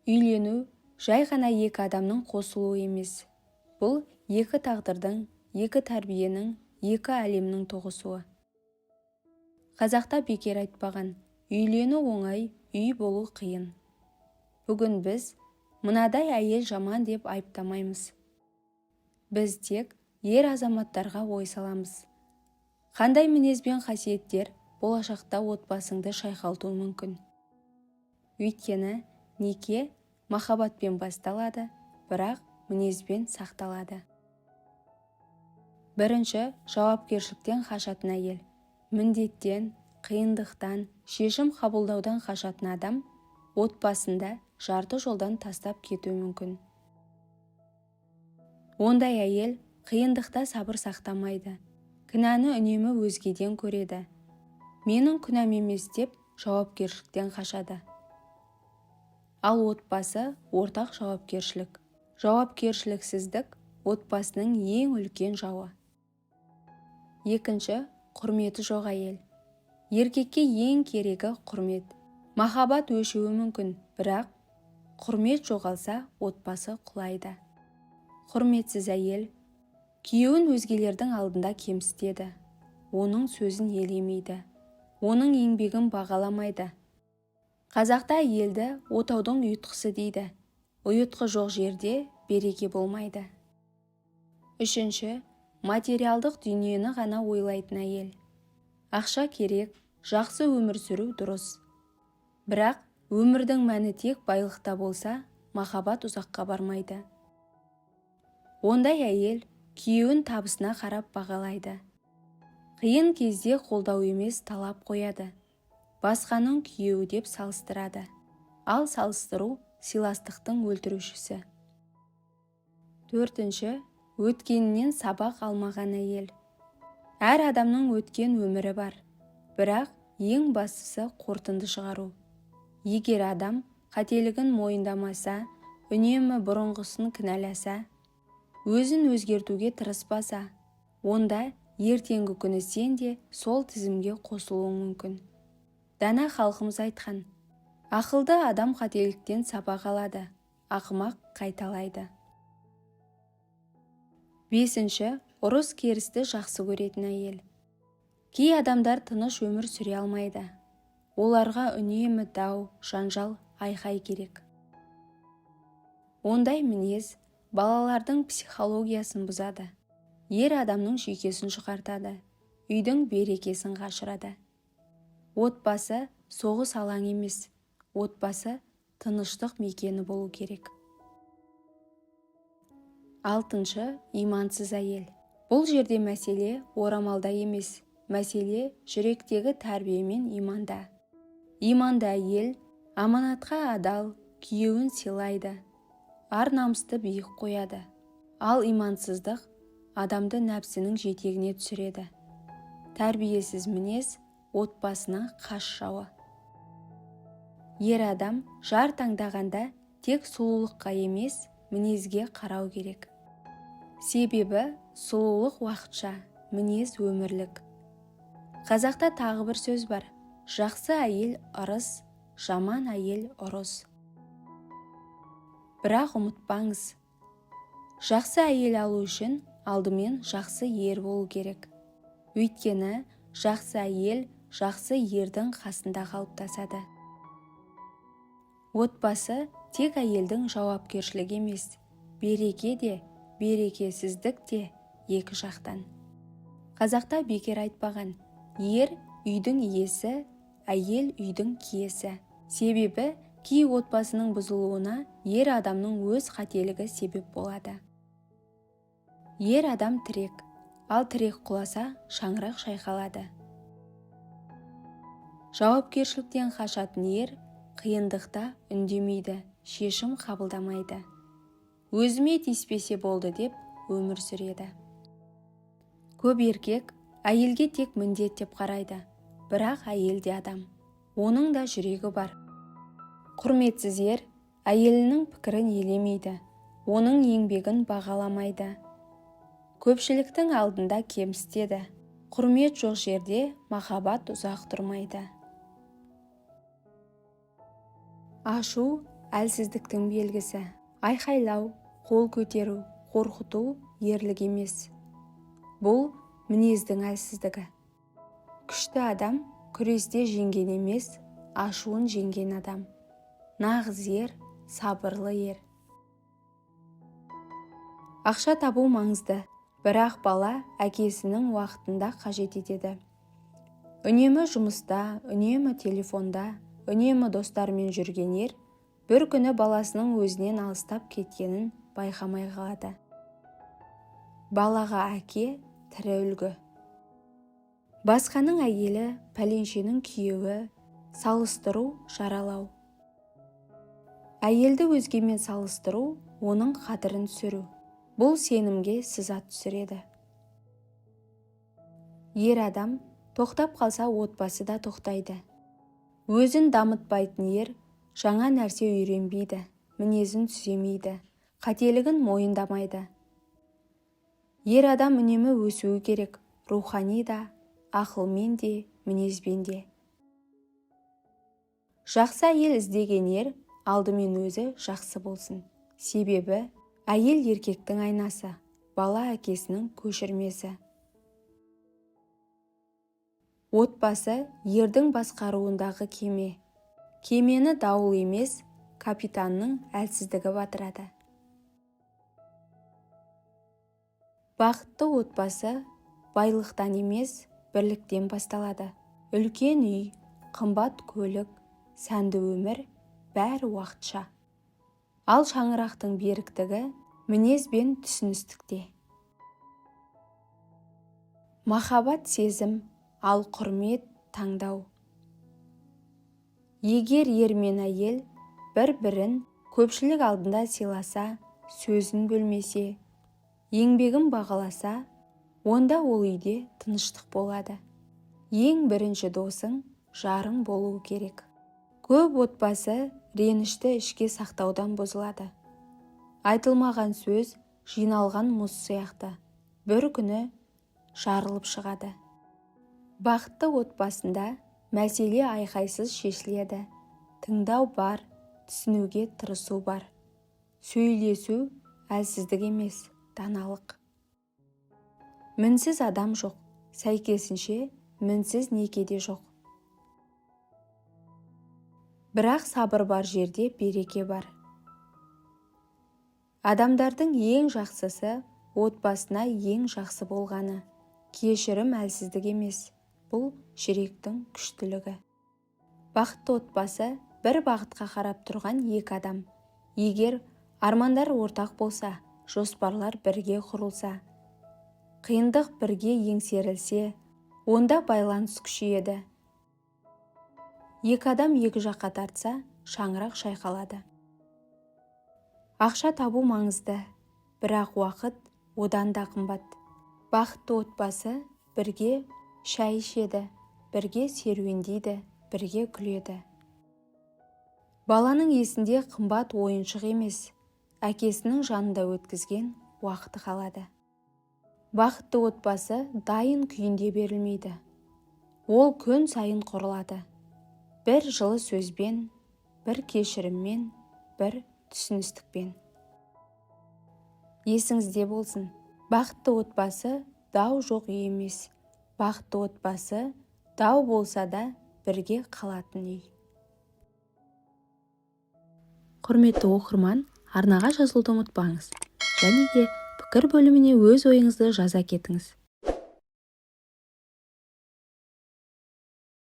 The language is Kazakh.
Үйлену жай ғана екі адамның қосылуы емес. Бұл екі тағдырдың, екі тәрбиенің, екі әлемнің тоғысуы. Қазақта бекер айтпаған, үйлену оңай, үй болу қиын. Бүгін біз мынадай әйел жаман деп айыптамаймыз. Біз тек ер азаматтарға ой саламыз. Қандай мінез бен қасиеттер болашақта отбасыңды шайқалтуы мүмкін. Өйткені неке махаббатпен басталады, бірақ мінезбен сақталады. Бірінші, жауапкершіліктен қашатын әйел. Міндеттен, қиындықтан, шешім қабылдаудан қашатын адам отбасында жарты жолдан тастап кетуі мүмкін. Ондай әйел қиындықта сабыр сақтамайды. Кінәні үнемі өзгеден көреді. Менің күнәм емес деп жауапкершіліктен қашады. Ал отбасы ортақ жауапкершілік. Жауапкершіліксіздік отбасының ең үлкен жауы. Екінші, құрметі жоқ әйел. Еркекке ең керегі құрмет. Махаббат өшуі мүмкін, бірақ құрмет жоғалса отбасы құлайды. Құрметсіз әйел күйеуін өзгелердің алдында кемсітеді. Оның сөзін елемейді. Оның еңбегін бағаламайды. Қазақта әйелді отаудың ұйытқысы дейді. Ұйытқы жоқ жерде береке болмайды. Үшінші, материалдық дүниені ғана ойлайтын әйел. Ақша керек, жақсы өмір сүру дұрыс. Бірақ өмірдің мәні тек байлықта болса, махаббат ұзаққа бармайды. Ондай әйел күйеуін табысына қарап бағалайды. Қиын кезде қолдау емес талап қояды. Басқаның күйеуі деп салыстырады. Ал салыстыру сыйластықтың өлтірушісі. Төртінші, өткенінен сабақ алмаған әйел. Әр адамның өткен өмірі бар. Бірақ ең бастысы қорытынды шығару. Егер адам қателігін мойындамаса, үнемі бұрынғысын кінәласа, өзін өзгертуге тырыспаса, онда ертеңгі күні сен де сол тізімге қосылуың мүмкін. Дана халқымыз айтқан, ақылды адам қателіктен сабақ алады, ақымақ қайталайды. Бесінші, ұрыс керісті жақсы көретін әйел. Кей адамдар тыныш өмір сүре алмайды. Оларға үнемі дау, жанжал, айқай керек. Ондай мінез балалардың психологиясын бұзады. Ер адамның жүйкесін шығартады, үйдің берекесін қашырады. Отбасы соғыс алаң емес, отбасы тыныштық мекені болу керек. Алтыншы, имансыз әйел. Бұл жерде мәселе орамалда емес, мәселе жүректегі тәрбие мен иманда. Иманды әйел аманатқа адал, күйеуін сыйлайды, ар-намысты биік қояды. Ал имансыздық адамды нәпсінің жетегіне түсіреді. Тәрбиесіз мінез отбасына қас жауы. Ер адам жар таңдағанда тек сұлулыққа емес, мінезге қарау керек. Себебі сұлулық уақытша, мінез өмірлік. Қазақта тағы бір сөз бар. Жақсы әйел ырыс, жаман әйел ұрыс. Бірақ ұмытпаңыз, жақсы әйел алу үшін алдымен жақсы ер болу керек. Өйткені жақсы әйел жақсы ердің қасында қалыптасады. Отбасы тек әйелдің жауапкершілігі емес, береке де, берекесіздік те екі жақтан. Қазақта бекер айтпаған, ер үйдің иесі, әйел үйдің киесі. Себебі кей отбасының бұзылуына ер адамның өз қателігі себеп болады. Ер адам тірек, ал тірек құласа шаңырақ шайқалады. Жауапкершіліктен қашатын ер қиындықта үндемейді, шешім қабылдамайды. Өзіме тиіспесе болды деп өмір сүреді. Көп еркек әйелге тек міндет деп қарайды, бірақ әйел де адам. Оның да жүрегі бар. Құрметсіз ер әйелінің пікірін елемейді, оның еңбегін бағаламайды. Көпшіліктің алдында кемсітеді. Құрмет жоқ жерде махаббат ұзақ тұрмайды. Ашу әлсіздіктің белгісі. Айқайлау, қол көтеру, қорқыту ерлік емес. Бұл мінездің әлсіздігі. Күшті адам күресте жеңген емес, ашуын жеңген адам. Нағыз ер, сабырлы ер. Ақша табу маңызды, бірақ бала әкесінің уақытында қажет етеді. Үнемі жұмыста, үнемі телефонда, үнемі достармен жүрген ер бір күні баласының өзінен алыстап кеткенін байқамай қалады. Балаға әке тірі үлгі. Басқаның әйелі, пәленшенің күйеуі, салыстыру, жаралау. Әйелді өзгемен салыстыру, оның қадірін түсіру. Бұл сенімге сызат түсіреді. Ер адам тоқтап қалса отбасы да тоқтайды. Өзін дамытпайтын ер жаңа нәрсе үйренбейді, мінезін түземейді, қателігін мойындамайды. Ер адам үнемі өсуі керек, рухани да, ақылмен де, мінезбен де. Жақсы әйел іздеген ер алдымен өзі жақсы болсын. Себебі әйел еркектің айнасы, бала әкесінің көшірмесі. Отбасы ердің басқаруындағы кеме. Кемені дауыл емес, капитанның әлсіздігі батырады. Бақытты отбасы байлықтан емес, бірліктен басталады. Үлкен үй, қымбат көлік, сәнді өмір бәрі уақытша. Ал шаңырақтың беріктігі мінез бен түсіністікте. Махаббат сезім, ал құрмет таңдау. Егер ер мен әйел бір-бірін көпшілік алдында сыйласа, сөзін бөлмесе, еңбегін бағаласа, онда ол үйде тыныштық болады. Ең бірінші досың жарың болуы керек. Көп отбасы ренішті ішке сақтаудан бұзылады. Айтылмаған сөз жиналған мұз сияқты. Бір күні жарылып шығады. Бақытты отбасында мәселе айқайсыз шешіледі. Тыңдау бар, түсінуге тырысу бар. Сөйлесу әлсіздік емес, даналық. Мінсіз адам жоқ, сәйкесінше мінсіз некеде жоқ. Бірақ сабыр бар жерде береке бар. Адамдардың ең жақсысы отбасына ең жақсы болғаны. Кешірім әлсіздік емес, бұл жүректің күштілігі. Бақытты отбасы бір бағытқа қарап тұрған екі адам. Егер армандар ортақ болса, жоспарлар бірге құрылса, қиындық бірге еңсерілсе, онда байланыс күшейеді. Екі адам екі жаққа тартса, шаңырақ шайқалады. Ақша табу маңызды, бірақ уақыт одан да қымбат. Бақытты отбасы бірге шай ішеді, бірге серуендейді, бірге күледі. Баланың есінде қымбат ойыншық емес, әкесінің жанында өткізген уақыты қалады. Бақытты отбасы дайын күйінде берілмейді. Ол күн сайын құрылады. Бір жылы сөзбен, бір кешіріммен, бір түсіністікпен. Есіңізде болсын, бақытты отбасы дау жоқ үй емес. Бақытты отбасы дау болса да бірге қалатын үй. Құрметті оқырман, арнаға жазылуды ұмытпаңыз. Және де пікір бөліміне өз ойыңызды жаза кетіңіз.